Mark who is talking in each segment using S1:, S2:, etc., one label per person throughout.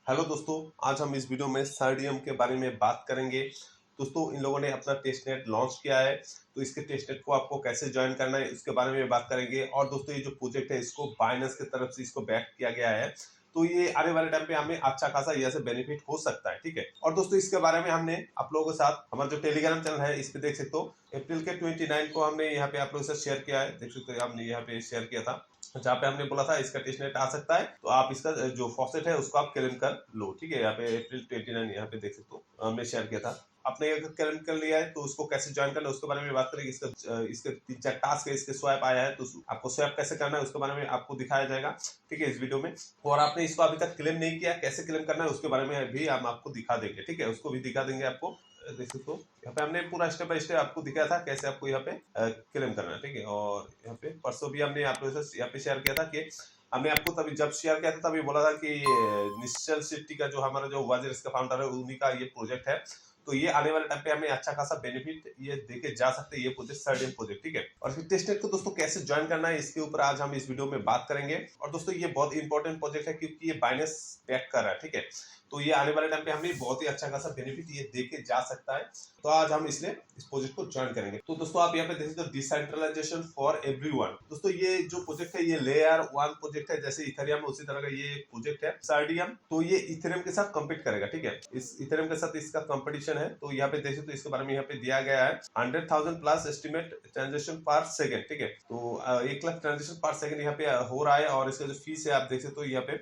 S1: Hello दोस्तों, आज हम इस वीडियो में सर्डियम के बारे में बात करेंगे। दोस्तों, इन लोगों ने अपना टेस्टनेट लॉन्च किया है, तो इसके टेस्टनेट को आपको कैसे ज्वाइन करना है उसके बारे में बात करेंगे। और दोस्तों, ये जो प्रोजेक्ट है इसको बाइनेंस की तरफ से इसको बैक किया गया है, तो ये आने वाले टाइम पे हमें अच्छा खासा यहाँ से बेनिफिट हो सकता है। ठीक है। और दोस्तों, इसके बारे में हमने आप लोगों के साथ हमारा जो टेलीग्राम चैनल है इस पे देख सकते हो, अप्रैल के 29 को हमने यहाँ पे आप लोगों से शेयर किया है। देख सकते हो, हमने यहाँ पे शेयर किया था जहाँ पे हमने बोला था इसका टेस्टनेट आ सकता है, तो आप इसका जो फॉसेट है उसको आप क्लेम कर लो। ठीक है। यहाँ पे अप्रैल 29 यहाँ पे देख सकते हो, हमने शेयर किया था। आपने अगर क्लेम कर लिया है तो उसको कैसे ज्वाइन करना है उसके बारे में बात करेंगे। इसके 3-4 टास्क है, इसके स्वैप आया है, तो आपको स्वैप कैसे करना है उसके बारे में आपको दिखाया जाएगा। ठीक है, इस वीडियो में। और आपने इसको अभी तक क्लेम नहीं किया, कैसे क्लेम करना है उसके बारे में भी हम आपको दिखा देंगे। ठीक है, उसको भी दिखा देंगे आपको। देख सकते हो, यहाँ पे हमने पूरा स्टेप बाय स्टेप आपको दिखाया था कैसे आपको यहाँ पे क्लेम करना है। ठीक है। और यहाँ पे परसों भी हमने आप लोगों से यहाँ पे शेयर किया था कि हमने आपको तभी जब शेयर किया था तभी बोला था कि निश्चल शेट्टी का जो हमारा जो वाजर्स का फाउंडर है उन्हीं का ये प्रोजेक्ट है, तो ये आने वाले टाइम पे हमें अच्छा खासा बेनिफिट ये देके जा सकते हैं, ये प्रोजेक्ट सर्डियम प्रोजेक्ट। ठीक है। और फिर टेस्टनेट को दोस्तों कैसे ज्वाइन करना है इसके ऊपर आज हम इस वीडियो में बात करेंगे। और दोस्तों, ये बहुत इंपॉर्टेंट प्रोजेक्ट है क्योंकि ये बाइनेंस बैक कर रहा है। ठीक है, तो ये आने वाले टाइम पे हमें बहुत ही अच्छा खासा बेनिफिट ये देके जा सकता है, तो आज हम इसलिए इस प्रोजेक्ट को ज्वाइन करेंगे। तो दोस्तों, आप यहाँ पे देख सकते हो डिसेंट्रलाइजेशन फॉर एवरीवन। दोस्तों, ये जो प्रोजेक्ट है ये लेयर 1 प्रोजेक्ट है, जैसे इथेरियम उसी तरह का ये प्रोजेक्ट है सर्डियम। तो ये इथेरियम के साथ कम्पीट करेगा। ठीक है, इस इथेरियम के साथ इसका कंपटीशन है। तो यहाँ पे देख सकते हो, इसके बारे में यहाँ पे दिया गया है 100,000 प्लस एस्टिमेट ट्रांजेक्शन पर सेकेंड। ठीक है, तो 1 लाख ट्रांजेक्शन पर सेकेंड यहाँ पे हो रहा है। और इसका जो फीस है आप देख सकते हो यहाँ पे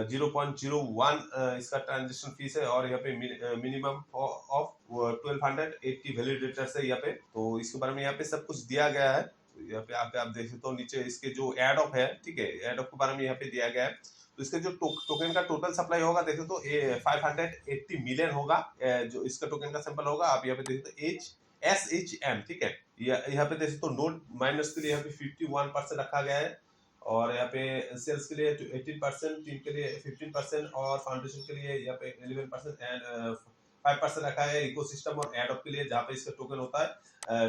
S1: 0.01 इसका ट्रांजेक्शन फीस है। और यहाँ पे मिनिमम ऑफ 1280 वैलिडेटर्स है यहाँ पे। तो इसके बारे में यहाँ पे सब कुछ दिया गया है। तो यहाँ पे आके आप देख सकते हो, नीचे इसके जो एड ऑफ है, ठीक है, एड ऑफ के बारे में यहाँ पे दिया गया है। तो इसके जो टोकन का टोटल सप्लाई होगा देख सकते हो 580 मिलियन होगा, जो इसका टोकन का सैंपल होगा। आप यहाँ पे देख सकते हो SHM। ठीक है, यहाँ पे देख सकते हो नोट माइनस के लिए यहाँ पे 51% रखा गया है। और यहाँ पे सेल्स के लिए 18%, टीम के लिए 15% और फाउंडेशन के लिए यहाँ पे 11% एंड 5% रखा है। इकोसिस्टम और एड ऑफ के लिए जहाँ पे इसका टोकन होता है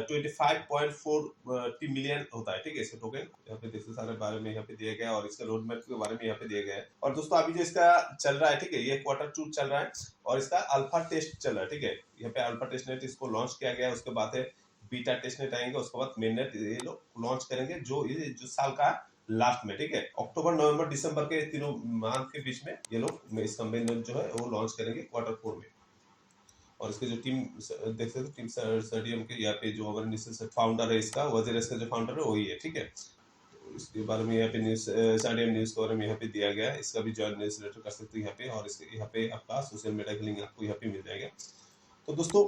S1: 25.4 मिलियन होता है। ठीक है, इसका टोकन यहाँ पे देखो सारे बारे में यहाँ पे दिया गया है और इसका रोड मैप के बारे में यहाँ पे दिया गया है। और दोस्तों, अभी जो इसका चल रहा है, ठीक है, ये Q2 चल रहा है और इसका अल्फा टेस्ट चल रहा है। ठीक है, यहाँ पे अल्फा टेस्ट नेट इसको लॉन्च किया गया है, उसके बाद है बीटा टेस्ट नेट आएंगे, उसके बाद मेन नेट ये लोग लॉन्च करेंगे जो साल का लास्ट में। ठीक है, अक्टूबर नवंबर दिसंबर के तीनों मंथ के बीच में ये लोग इसका मेन नेट जो है वो लॉन्च करेंगे Q4 में। और इसके जो टीम देख सकते हो, टीम सर्डियम के यहाँ पे जो हमारे फाउंडर है, इसका वजीरस का जो फाउंडर है वही है। ठीक है, तो इसके बारे में यहाँ पे न्यूज सर्डियम न्यूज के बारे में यहाँ पे दिया गया है, इसका भी ज्वाइन न्यूज लेटर कर सकते हो यहाँ पे। और इसके यहाँ पे आपका सोशल मीडिया का लिंक आपको यहाँ पे मिल जाएगा। तो दोस्तों,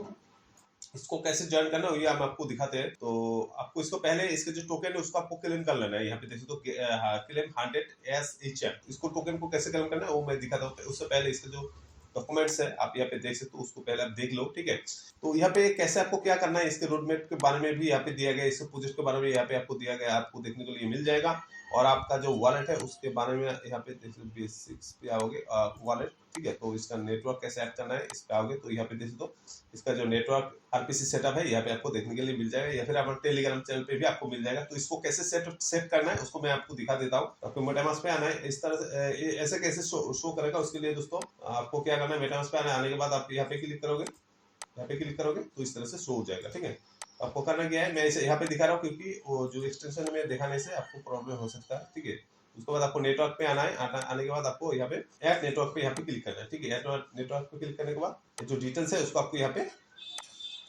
S1: इसको कैसे ज्वाइन करना है ये हम आपको दिखाते हैं। तो आपको इसको पहले इसके जो टोकन है उसको आपको क्लेम कर लेना है। यहाँ पे देखिए तो क्लेम 100 SHM, इसको टोकन को कैसे क्लेम करना है वो मैं दिखाता हूँ। उससे पहले इसके जो डॉक्यूमेंट्स है आप यहाँ पे देख सकते हो, उसको पहले आप देख लो। ठीक है, तो यहाँ पे कैसे आपको क्या करना है इसके रोड मैप के बारे में भी यहाँ पे दिया गया है, इसके प्रोजेक्ट के बारे में यहाँ पे आपको दिया गया है, आपको देखने के लिए मिल जाएगा। और आपका जो वॉलेट है उसके बारे में यहाँ पे बेसिक्स पे आओगे वॉलेट। ठीक है, तो इसका नेटवर्क कैसे ऐड करना है इस पे आओगे, तो यहाँ पे देख दो इसका जो नेटवर्क RPC सेटअप है यहाँ पे आपको देखने के लिए मिल जाएगा, या फिर हमारे टेलीग्राम चैनल पे भी आपको मिल जाएगा। तो इसको कैसे सेट करना है उसको मैं आपको दिखा देता हूँ। आपको मेटामास्क पे आना है, इस तरह से ऐसे कैसे शो करेगा उसके लिए दोस्तों आपको क्या करना है, मेटामास्क पे आने के बाद आप यहाँ पे क्लिक करोगे, यहाँ पे क्लिक करोगे तो इस तरह से शो हो जाएगा। ठीक है, आपको करना क्या है, मैं इसे यहाँ पे दिखा रहा हूँ क्योंकि वो जो एक्सटेंशन में दिखाने से आपको प्रॉब्लम हो सकता है। ठीक है, उसके बाद आपको नेटवर्क पे आना है, आने के बाद आपको यहाँ पे ऐप नेटवर्क पे यहाँ पे क्लिक करना है। ठीक है, नेटवर्क पे क्लिक करने के बाद जो डिटेल्स है उसको आपको यहाँ पे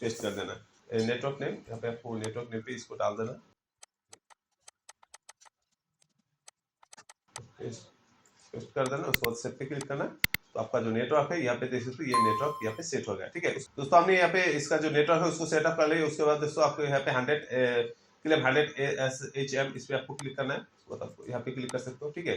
S1: पेस्ट कर देना है। नेटवर्क नेम यहाँ पे आपको नेटवर्क नेम पे इसको डाल देना, पेस्ट कर देना, उसके बाद सेट पे क्लिक करना। तो आपका जो नेटवर्क है यहाँ पे देख सकते हो, ये नेटवर्क यहाँ पे सेट हो गया। ठीक है दोस्तों, हमने यहाँ पे इसका जो नेटवर्क है उसको सेटअप कर लिया। उसके बाद दोस्तों आपको यहाँ पे 100 SHM इस पे आपको क्लिक करना है, उसके बाद आपको यहाँ पे क्लिक कर सकते हो। ठीक है,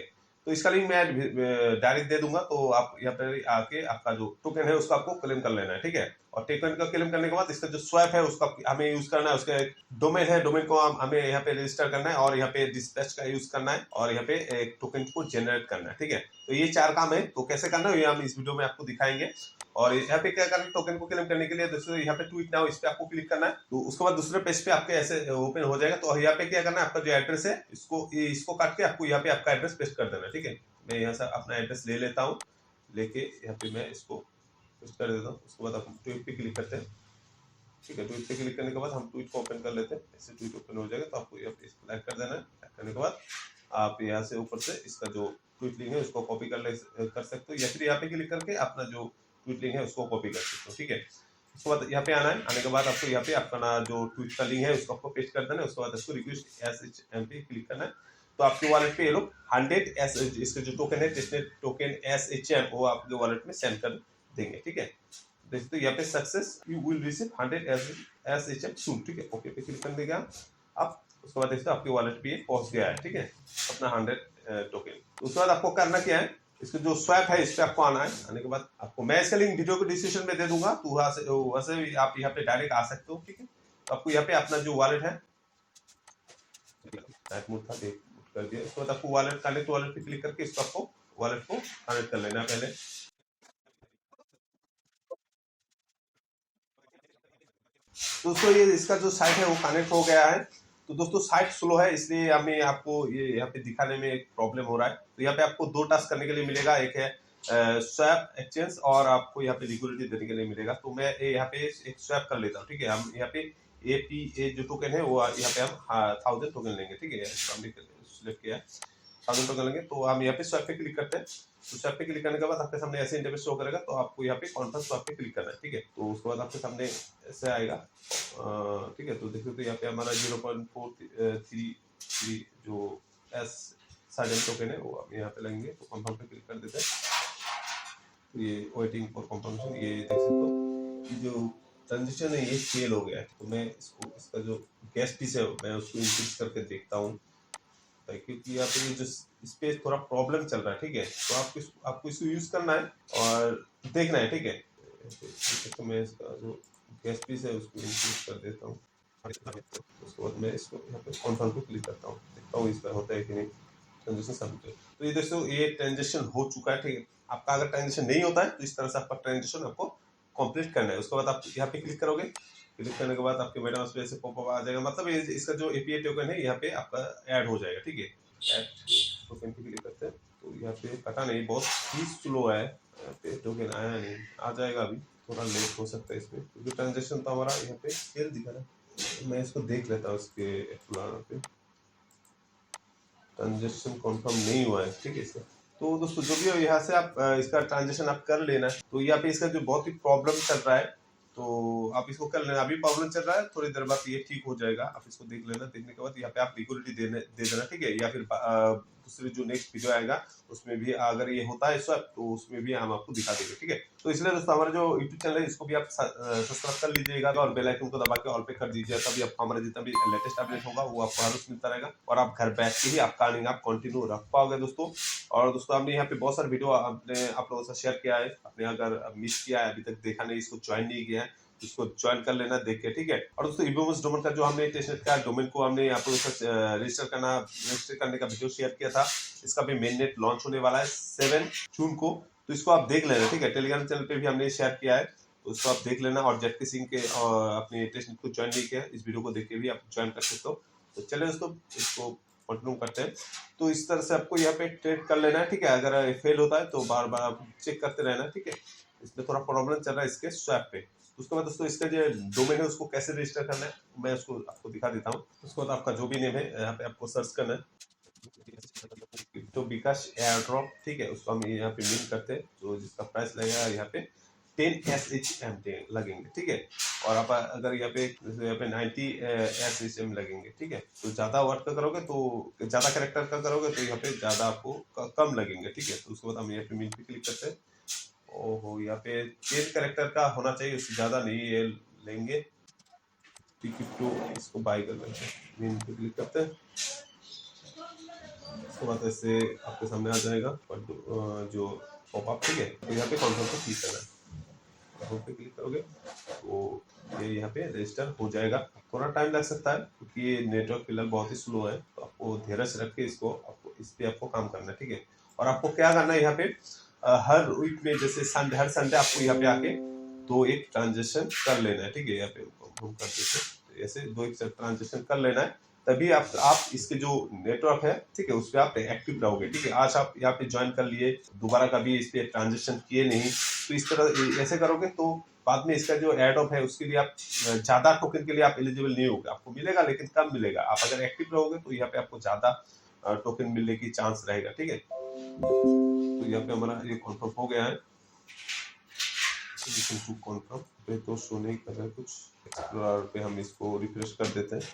S1: तो इसका लिंक मैं डायरेक्ट दे दूंगा, तो आप यहाँ पे आके आपका जो टोकन है उसको आपको क्लेम कर लेना है। ठीक है, और टोकन का क्लेम करने के बाद इसका जो स्वैप है उसका हमें यूज करना है, उसका डोमेन है, डोमेन को हमें यहाँ पे रजिस्टर करना है और यहाँ पे डिस्पैच का यूज करना है और यहाँ पे एक टोकन को जनरेट करना है। ठीक है, तो ये 4 काम है, तो कैसे करना है ये हम इस वीडियो में आपको दिखाएंगे। और यहाँ पे क्या करना है, टोकन को क्लेम करने के लिए दोस्तों यहाँ पे ट्वीट नाउ इस पे आपको क्लिक करना है। तो उसके बाद दूसरे पेज पे आपके ऐसे ओपन हो जाएगा। तो यहाँ पे क्या करना है, आपका जो एड्रेस है इसको काट के आपको यहाँ पे आपका एड्रेस पेस्ट कर देना है। ठीक है, मैं यहाँ से अपना एड्रेस ले लेता हूँ, लेके यहाँ पे मैं इसको पेस्ट कर देता हूँ। उसके बाद आप ट्वीट पे क्लिक करते हैं, ठीक है। ट्वीट पे क्लिक करने के बाद हम ट्वीट को ओपन कर लेते हैं। ऐसे ट्वीट ओपन हो जाएगा तो आपको यहाँ पे इसको लाइक कर देना है। लाइक करने के बाद आप यहाँ से ऊपर से इसका जो ट्वीट लिंक है उसको कॉपी कर सकते हो, या फिर यहाँ पे क्लिक करके अपना जो ट्वीट लिंक है उसको कॉपी कर सकते हो, ठीक है। उसके बाद यहाँ पे आना है। आने के बाद आपको यहाँ पे अपना जो ट्वीट का लिंक है उसको आपको पेस्ट कर देना है। उसके बाद इसको रिक्वेस्ट SHM पे क्लिक करना है। तो आपके वॉलेट पे ये लोग 100 इसका जो टोकन है टेस्टनेट टोकन SHM वो आपके वॉलेट में सेंड कर देंगे, ठीक है। देखिए तो यहाँ पे success you will receive 100 SHM सून, ठीक है। ओके पे क्लिक करने का आप उसके बाद देखते आपके वॉलेट पे पहुंच गया है, ठीक है, अपना 100 टोकन। उसके बाद आपको करना क्या है, इसका जो स्वैप है इस पे आपको आना है। आने के बाद आपको मैं इसका लिंक वीडियो को डिस्क्रिप्शन में दे दूंगा, तो वहां से भी आप यहाँ पे डायरेक्ट आ सकते हो, ठीक है। तो आपको यहाँ पे अपना जो वॉलेट है मूड था कर दिया। उसके बाद आपको वॉलेट कनेक्ट वॉलेट पे क्लिक करके इसको आपको वॉलेट को कनेक्ट कर लेना है पहले। दोस्तों ये इसका जो साइट है वो कनेक्ट हो गया है। तो दोस्तों साइट स्लो है इसलिए हमें आपको ये यहाँ पे दिखाने में एक प्रॉब्लम हो रहा है। तो यहाँ पे आपको 2 टास्क करने के लिए मिलेगा, एक है स्वैप एक्सचेंज और आपको यहाँ पे लिक्विडिटी देने के लिए मिलेगा। तो मैं यहाँ पे एक स्वैप कर लेता हूँ, ठीक है। हम यहाँ पे APA जो टोकन है वो यहाँ पे हम 1000 टोकन लेंगे, ठीक है। हमने सिलेक्ट किया 1000 टोकन लेंगे। तो हम यहाँ पे स्वैप पे क्लिक करते हैं। तो स्वैप पे क्लिक करने के बाद आपके सामने ऐसे इंटरफेस शो करेगा। तो आपको यहाँ पे कॉन्फर्म स्वैप पे क्लिक करना है, ठीक है। तो उसके बाद आपके सामने ऐसे आएगा, ठीक है। तो देखो तो यहाँ पे हमारा 0.433 जो SHM टोकन है वो हम यहाँ पे लगेंगे। तो कंफर्म पे क्लिक कर देते हैं। तो ये वेटिंग फॉर कंफर्मेशन, ये देख सकते हो जो ट्रांजेक्शन है ये फेल हो गया है। तो मैं इसको इसका जो गैस फीस है मैं उसको इंक्रीज करके देखता हूँ, क्योंकि यहाँ पे जो इस पे थोड़ा प्रॉब्लम चल रहा है, ठीक है। तो आपको इसको यूज करना है और देखना है, ठीक है। तो मैं इसका जो गैस फीस है उसको इंक्रीज कर देता हूँ। उसके बाद मैं इसको यहाँ पे कॉन्फर्म पे क्लिक करता हूँ, देखता हूँ इसका होता है कि नहीं ट्रांजेक्शन सबमिट। तो ये दोस्तों ये ट्रांजेक्शन हो चुका है, ठीक है। आपका अगर ट्रांजेक्शन नहीं होता है तो इस तरह से आपका ट्रांजेक्शन आपको कंप्लीट करना है। उसके बाद आप यहाँ पे क्लिक करोगे, क्लिक करने के बाद आपके मेटामास्क पे ऐसे पॉपअप आ जाएगा, मतलब इसका जो API टोकन है यहाँ पे आपका ऐड हो जाएगा, ठीक है। ऐड टोकन पे क्लिक करते हैं। तो यहाँ पे पता नहीं बहुत ही स्लो है, यहाँ पे टोकन आया नहीं, आ जाएगा अभी, थोड़ा लेट हो सकता है इसमें क्योंकि ट्रांजेक्शन तो हमारा यहाँ पे फेल दिखा रहा है। मैं इसको देख लेता हूँ, इसके एक्सप्लोरर पे ट्रांजेक्शन कंफर्म नहीं हुआ है, ठीक है इसका। तो दोस्तों जो भी हो यहाँ से आप इसका ट्रांजेक्शन आप कर लेना। तो यहाँ पे इसका जो बहुत ही प्रॉब्लम चल रहा है तो आप इसको कर लेना। अभी प्रॉब्लम चल रहा है, थोड़ी देर बाद ये ठीक हो जाएगा। आप इसको देख लेना, देखने के बाद यहाँ पे आप लिक्विडिटी दे देना, ठीक है। या फिर दूसरी जो नेक्स्ट वीडियो आएगा उसमें भी अगर ये होता है स्वैप तो उसमें भी हम आपको दिखा देंगे, ठीक है। तो इसलिए दोस्तों हमारा जो यूट्यूब चैनल है इसको भी आप सब्सक्राइब कर लीजिएगा और बेल आइकन को दबा के ऑल पे कर दीजिए, तभी आपको हमारा जितना भी लेटेस्ट अपडेट होगा वो आपको हर रोज मिलता रहेगा और आप घर बैठ के ही आपका अर्निंग आप कंटिन्यू रख पाओगे दोस्तों। और दोस्तों हमने यहाँ पे बहुत सारे वीडियो आपने आप लोगों से शेयर किया है। आपने अगर मिस किया है, अभी तक देखा नहीं, इसको ज्वाइन नहीं किया है, इसको ज्वाइन कर लेना देख के, ठीक है। और दोस्तों इबोमस डोमेन का जो हमने टेस्टनेट का डोमेन को हमने आप लोगों से रजिस्टर करने का वीडियो शेयर किया था। इसका भी मेन नेट लॉन्च होने वाला है 7 जून को, तो इसको आप देख लेना, ठीक है। टेलीग्राम चैनल पे भी हमने शेयर किया है, तो उसको आप देख लेना। और जेटके सिंह के अपने टेस्टनेट को ज्वाइन नहीं किया, इस वीडियो को देख के भी आप ज्वाइन कर सकते हो। तो चले दोस्तों इसको कंटिन्यू करते हैं। तो इस तरह से आपको यहाँ पे ट्रेड कर लेना है, ठीक है। अगर फेल होता है तो बार बार आप चेक करते रहना, ठीक है। इसमें थोड़ा प्रॉब्लम चल रहा है इसके स्वैप पे। उसके बाद दोस्तों इसका जो डोमेन है उसको कैसे रजिस्टर करना है मैं उसको आपको दिखा देता हूँ। उसके बाद आपका जो भी नेम है यहाँ पे आपको सर्च करना है, तो विकास एयर ड्रॉप, ठीक है। उसको हम यहाँ पे मिल करते हैं, तो जिसका प्राइस लगेगा यहाँ पे 10 SHM लगेंगे, ठीक है। और आप अगर यहाँ पे 90 SHM लगेंगे, ठीक है। तो ज्यादा वर्ड का करोगे तो ज्यादा कैरेक्टर का करोगे तो यहाँ पे ज्यादा आपको कम लगेंगे, ठीक है। तो उसके बाद हम यहाँ पे मिल पे क्लिक करते हैं। ओहो यहाँ पे 10 कैरेक्टर का होना चाहिए, उससे ज्यादा नहीं ये लेंगे। टिकट टू इसको बाय कर लेते हैं, मिल पे क्लिक करते हैं। उसके बाद ऐसे आपके सामने आ जाएगा जो पॉपअप, ठीक है। तो यहाँ पे कॉन्फर्म पे क्लिक करना है। कॉन्फर्म पे क्लिक करोगे तो ये यहाँ पे रजिस्टर हो जाएगा। थोड़ा टाइम लग सकता है क्योंकि ये नेटवर्क फिलहाल बहुत ही स्लो है, तो आपको धीरज रख के इसको आपको इस पे आपको काम करना है, ठीक है। और आपको क्या करना है यहाँ पे हर वीक में जैसे संडे, हर संडे आपको यहाँ पे आके 2-1 ट्रांजेक्शन कर लेना है, ठीक है। यहाँ पे घूम कर देते ऐसे 2-1 ट्रांजेक्शन कर लेना है। तभी आप इसके जो नेटवर्क है, ठीक है, उस पर आप एक्टिव रहोगे। ठीक है, आज आप यहाँ पे ज्वाइन कर लिए, दोबारा कभी इस पे ट्रांजेक्शन किए नहीं, तो इस तरह ऐसे करोगे तो बाद में इसका जो एड ऑफ है उसके लिए आप ज्यादा टोकन के लिए आप एलिजिबल नहीं होगे, आपको मिलेगा लेकिन कम मिलेगा। आप अगर एक्टिव रहोगे तो यहाँ पे आपको ज्यादा टोकन मिलने की चांस रहेगा। ठीक है, तो यहाँ पे हमारा ये कॉन्फर्म हो गया है। कॉन्फर्म पे तो शो नहीं कर रहा है कुछ, एक्सप्लोरर पे हम इसको रिफ्रेश कर देते हैं।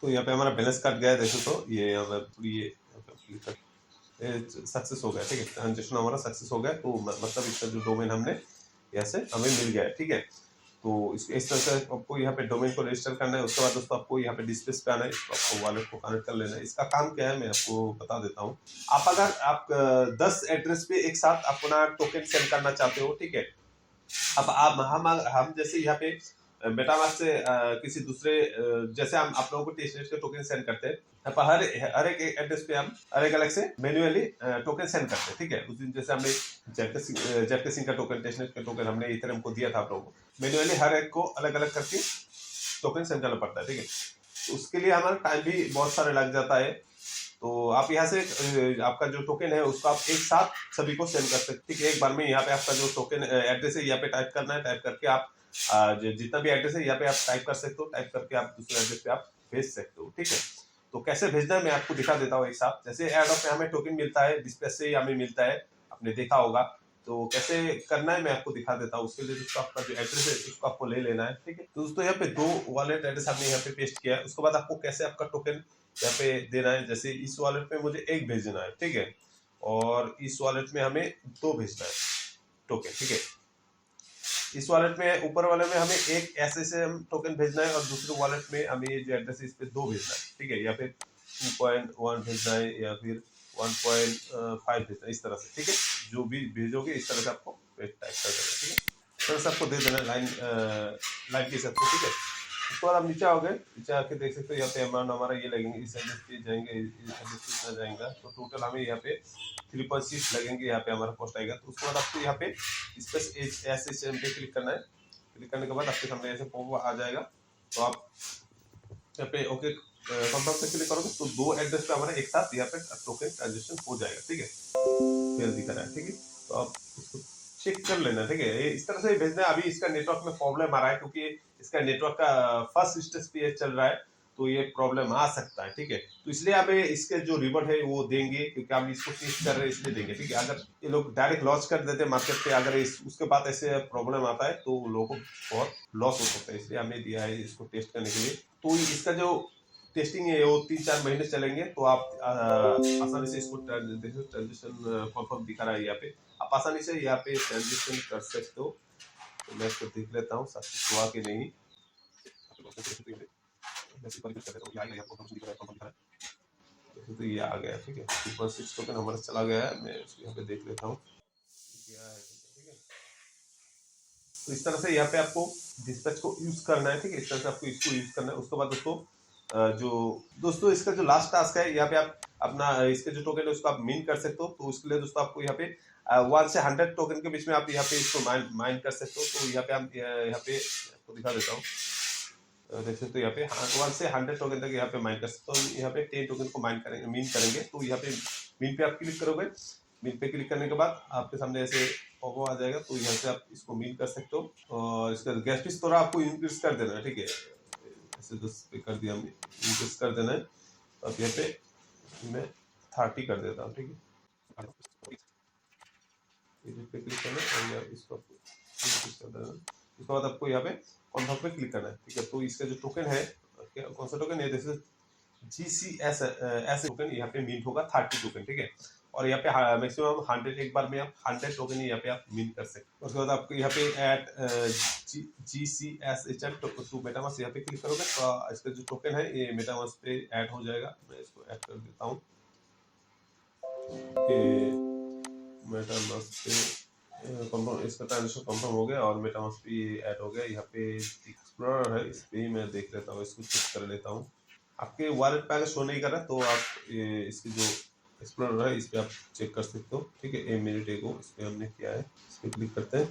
S1: तो यहाँ पे हमारा बैलेंस कट गया है, देखो तो ये ये सक्सेस हो गया। ठीक है, ट्रांजेक्शन हमारा सक्सेस हो गया, तो मतलब इसका जो डोमेन हमने यहाँ से हमें मिल गया है। ठीक है, तो इस तरह से आपको यहाँ पे डोमेन को रजिस्टर करना है। उसके बाद दोस्तों आपको यहाँ पे डिस्प्लेस पे आना है, इसको आपको वॉलेट को कनेक्ट कर लेना है। इसका काम क्या है मैं आपको बता देता हूँ। आप अगर आप 10 एड्रेस पे एक साथ अपना टोकन सेंड करना चाहते हो, ठीक है, अब आप हम जैसे यहाँ पे मेटामास्क से किसी दूसरे जैसे हम आप लोगों को टेस्टनेट के टोकन सेंड करते हैं, अब हर एक एड्रेस पे हम अलग अलग से मैन्युअली टोकन सेंड करते हैं। ठीक है, उस दिन जैसे हमने जेफके सिंह का टोकन, टेस्टनेट का टोकन हमने इथेरियम को दिया था आप लोगों को, मैन्युअली हर एक को अलग अलग करके टोकन सेंड करना पड़ता है। ठीक है, तो उसके लिए हमारा टाइम भी बहुत सारे लग जाता है। तो आप यहाँ से आपका जो टोकन है उसको आप एक साथ सभी को सेंड कर सकते हैं। ठीक है, एक बार में यहाँ पे आपका जो टोकन एड्रेस है यहाँ पे टाइप करना है, टाइप करके आप जितना भी एड्रेस है यहाँ पे आप टाइप कर सकते हो, टाइप करके आप दूसरे एड्रेस पे आप भेज सकते हो। ठीक है, तो कैसे भेजना है मैं आपको दिखा देता हूँ एक साथ। जैसे एड ऑफ में हमें टोकन मिलता है, डिस्प्ले से हमें मिलता है, आपने देखा होगा। तो कैसे करना है मैं आपको दिखा देता हूँ। उसके लिए दोस्तों आपका जो एड्रेस है उसको आपको ले लेना है। ठीक है, तो दोस्तों यहाँ पे 2 वॉलेट एड्रेस हमने यहाँ पे पेस्ट किया है। उसके बाद आपको कैसे आपका टोकन यहाँ पे देना है, जैसे इस वॉलेट में मुझे 1 भेजना है, ठीक है, और इस वॉलेट में हमें 2 भेजना है टोकन। ठीक है, इस वॉलेट में ऊपर वाले में हमें एक ऐसे से हम टोकन भेजना है, और दूसरे वॉलेट में हमें ये जो एड्रेस है इस पे 2 भेजना है। ठीक है, या फिर 2.1 भेजना है, या फिर 1.5 भेजना है, इस तरह से। ठीक है, जो भी भेजोगे इस तरह से आपको टाइप कर देना। ठीक है, इस तरह से आपको दे देना लाइन लाइन के हिसाब से। ठीक है, उसके बाद आप नीचे आओगे, नीचे आके देख सकते हो यहाँ पे अमाउंट हमारा ये लगेंगे, इस एड्रेस पे जाएंगे, इस एड्रेस पे इतना जाएगा, तो टोटल हमें यहाँ पे 3.6 लगेंगे, यहाँ पे हमारा कॉस्ट आएगा। तो उसके बाद आपको यहाँ पे इस पर ऐसे पे क्लिक करना है। क्लिक करने के बाद आपके सामने ऐसे पॉपअप आ जाएगा, तो आप यहाँ पे ओके कंफर्म पे क्लिक करोगे तो 2 एड्रेस पे हमारा एक साथ यहाँ पे टोकन ट्रांजेक्शन हो जाएगा। ठीक है, फिर दिखा रहा है। ठीक है, तो आप इसको चेक कर लेना। ठीक है, ये इस तरह से भेजना है। अभी इसका नेटवर्क में प्रॉब्लम आ रहा है, क्योंकि इसका नेटवर्क का फर्स्ट स्टेज पे चल रहा है, तो ये प्रॉब्लम आ सकता है। ठीक है, तो इसलिए हमें इसके जो रिवॉर्ड है वो देंगे, क्योंकि हम इसको टेस्ट कर रहे हैं इसलिए देंगे। ठीक है, अगर ये लोग डायरेक्ट लॉन्च कर देते हैं मार्केट पे, अगर उसके बाद ऐसे प्रॉब्लम आता है तो लोगों को बहुत लॉस हो सकता है, इसलिए हमने दिया है इसको टेस्ट करने के लिए। तो इसका जो टेस्टिंग है वो 3-4 महीने चलेंगे, तो आप आसानी से इसको ट्रांजेक्शन कंफर्म दिखा रहा है यहाँ पे, आप आसानी से यहाँ पे ट्रांजेक्शन कर सकते हो। तो मैं इसको देख लेता हूँ सक्सेस हुआ कि नहीं। तो ये आ गया। ठीक है, 2.6 टोकन हमारा चला गया है, मैं इसको यहाँ पे देख लेता हूँ क्या है। ठीक है, तो इस तरह से यहाँ पे आपको डिस्पैच को यूज करना है। ठीक है, इस तरह से आपको इसको यूज करना है। उसके बाद जो दोस्तों इसका जो लास्ट टास्क है, यहाँ पे आप अपना इसके जो टोकन है उसको आप मिन कर सकते हो। तो उसके लिए दोस्तों आपको यहाँ पे 1 से 100 टोकन के बीच में आप यहाँ पे इसको माइन कर सकते हो। तो यहाँ पे आप यहाँ पे आपको दिखा देता हूँ, देख सकते हो यहाँ पे 1 से 100 टोकन तक यहाँ पे माइन कर सकते हो। यहाँ पे 10 टोकन को माइन करेंगे, मीन करेंगे। तो यहाँ पे मीन पे आप क्लिक करोगे, मीन पे क्लिक करने के बाद आपके सामने ऐसे पॉपअप आ जाएगा, तो यहाँ से आप इसको मीन कर सकते हो। और इसका गैस फीस थोड़ा आपको इंक्रीज कर देना है। ठीक है, ऐसे 10 पे कर दिया, हमने इंक्रीज कर देना है। तो अब यहाँ पे मैं 30 कर देता हूँ। ठीक है, पे क्लिक करना है और इसको इंक्रीज कर देना है। उसके बाद आपको यहाँ पे कॉन्फर्म पे क्लिक करना है। ठीक है, तो इसका जो टोकन है, कौन सा टोकन है, जैसे GCS ऐसे टोकन यहाँ पे मिंट होगा 30 टोकन। ठीक है, और यहाँ पे मैक्सिमम 100, एक बार में आप 100 टोकन यहाँ पे आप मिंट कर सकते हैं। उसके बाद आपको यहाँ पे ऐड GCSHL टू मेटामास्क यहाँ पे क्लिक करोगे तो इसका जो टोकन है ये मेटामास्क पे ऐड हो जाएगा। मैं इसको ऐड कर देता हूँ, मेटामास्क पे कंफर्म, इसका ट्रांजेक्शन कंफर्म हो गया और मेटामास्क पे ऐड हो गया। यहाँ पे एक्सप्लोरर है, इस पे ही मैं देख लेता हूँ, इसको चेक कर लेता हूँ। आपके वॉलेट पे अगर शो नहीं कर रहा तो आप इसकी जो एक्सप्लोरर है इस पे आप चेक कर सकते हो। ठीक है, 1 मिनट एगो इस पे हमने किया है, इस पे क्लिक करते हैं।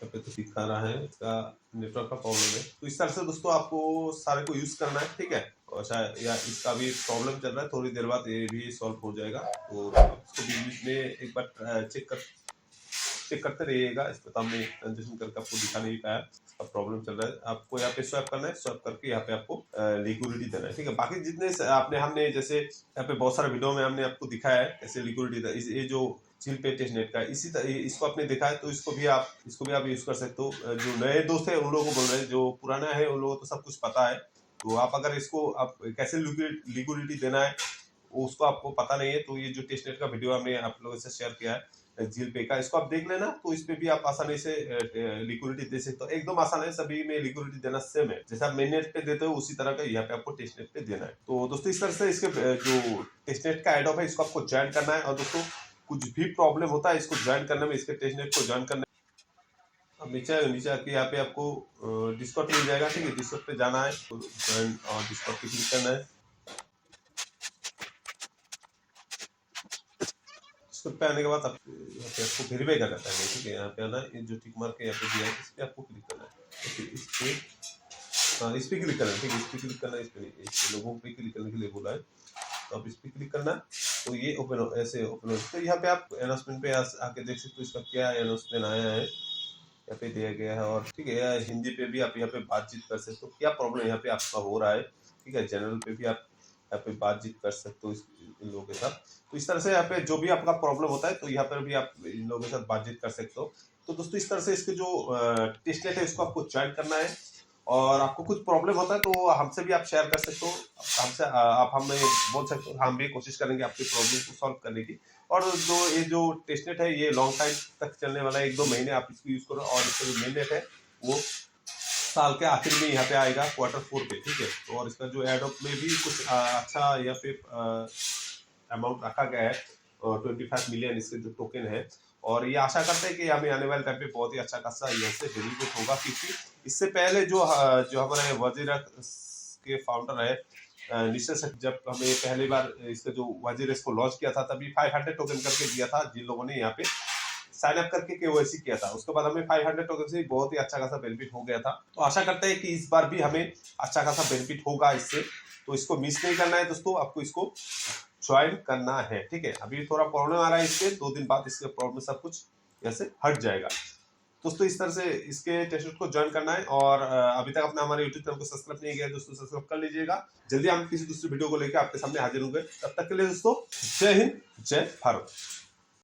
S1: यहाँ पे तो दिखा रहा है इसका नेटवर्क का प्रॉब्लम है। तो इस तरह से दोस्तों आपको सारे को यूज करना है, ठीक है। और शायद या इसका भी प्रॉब्लम चल रहा है, थोड़ी देर बाद ये भी सॉल्व हो जाएगा। तो इसको बीच में एक बार चेक करते रहिएगा। इस पर हमने ट्रांजेक्शन करके आपको दिखा नहीं पाया, इसका प्रॉब्लम चल रहा है। आपको यहाँ पे स्वैप करना है, स्वैप करके यहाँ पे आपको लिक्विडिटी देना है, ठीक है। बाकी जितने आपने हमने जैसे यहाँ पे बहुत सारे वीडियो में हमने आपको दिखाया है कैसे लिक्विडिटी, ये जो चिल पे टेस्टनेट का इसी तरह इसको आपने देखा है, तो इसको भी आप यूज कर सकते हो। जो नए दोस्त है उन लोगों को बोल रहे हैं, जो पुराना है उन लोगों को तो सब कुछ पता है। तो आप अगर इसको आप कैसे लिक्विडिटी देना है उसको आपको पता नहीं है, तो ये जो टेस्टनेट का वीडियो हमने आप लोगों से शेयर किया है जील पे का, इसको आप देख लेना। तो इस पे भी आप आसानी से लिक्विडिटी दे सकते हो, एकदम आसान है। सभी में लिक्विडिटी देना सेम है, जैसे आप मेननेट पे देते हो उसी तरह का यहाँ पे आपको टेस्टनेट पे देना है। तो दोस्तों इस तरह से इसके जो टेस्टनेट का एडॉप है इसको आपको ज्वाइन करना है। और दोस्तों कुछ भी प्रॉब्लम होता है इसको ज्वाइन करने में, इसके टेस्टनेट को ज्वाइन करने अब नीचे आके यहाँ पे आपको डिस्कॉर्ड मिल जाएगा, ठीक है। डिस्कॉर्ड पे जाना है, तो ज्वाइन और डिस्कॉर्ड पे क्लिक करना है। डिस्कॉर्ड पे आने के बाद यहाँ पे आपको वेरीफाई करना है, ठीक है। यहाँ पे आना, ये जो टिक मार्क है यहाँ पे दिया है, इस पे आपको क्लिक करना है। इस पे इस पे क्लिक करना है, ठीक है। इस पे क्लिक करना है, इस पे लोगों पे क्लिक करने के लिए बोला है, तो आप इस पे क्लिक करना। तो ये ऐसे ओपन हो। तो यहाँ पे आप अनाउंसमेंट पे आके देख सकते हो इसका क्या अनाउंसमेंट आया है, यहाँ पे दिया गया है। और ठीक है, हिंदी पे भी आप यहाँ पे बातचीत कर सकते हो, क्या प्रॉब्लम यहाँ पे आपका हो रहा है, ठीक है। जनरल पे भी आप यहाँ पे बातचीत कर सकते हो इन लोगों के साथ। तो इस तरह से यहाँ पे जो भी आपका प्रॉब्लम होता है तो यहाँ पर भी आप इन लोगों के साथ बातचीत कर सकते हो। तो दोस्तों इस तरह से इसके जो टेस्टनेट है इसको आपको ज्वाइन करना है। और आपको कुछ प्रॉब्लम होता है तो हमसे भी आप शेयर कर सकते हो, हमसे आप हमें बोल सकते हो, हम भी कोशिश करेंगे आपकी प्रॉब्लम को सॉल्व करने की। और जो टेस्टनेट है ये लॉन्ग टाइम तक चलने वाला है, 1-2 महीने आप इसको यूज करो। और इसका जो मेन नेट है वो साल के आखिर में यहाँ पे आएगा Q4 पे, ठीक है। तो और इसका जो एडोप में भी कुछ अच्छा यहाँ पे अमाउंट रखा गया है, 25 मिलियन इसके जो टोकन है। और ये आशा करते हैं कि हमें आने वाले टाइम पे बहुत ही अच्छा खासा यहाँ से बेनिफिट होगा, क्योंकि इससे पहले जो हमारे वजीर के फाउंडर है निश्चय से, जब हमें पहली बार इसका जो वजीर इसको लॉन्च किया था तभी 500 टोकन करके दिया था, जिन लोगों ने यहाँ पे साइन अप करके केवाईसी किया था। उसके बाद हमें 500 टोकन से बहुत ही अच्छा खासा बेनिफिट हो गया था। तो आशा करते हैं कि इस बार भी हमें अच्छा खासा बेनिफिट होगा इससे। तो इसको मिस नहीं करना है दोस्तों, आपको इसको ज्वाइन करना है, ठीक है। अभी थोड़ा प्रॉब्लम आ रहा है, इसके 2 दिन बाद इसके प्रॉब्लम सब कुछ ऐसे हट जाएगा दोस्तों। इस तरह से इसके टेस्ट को ज्वाइन करना है। और अभी तक आपने हमारे यूट्यूब चैनल को सब्सक्राइब नहीं किया दोस्तों, सब्सक्राइब कर लीजिएगा। जल्दी हम किसी दूसरी वीडियो को लेकर आपके सामने हाजिर होंगे, तब तक के लिए दोस्तों जय हिंद, जय भारत।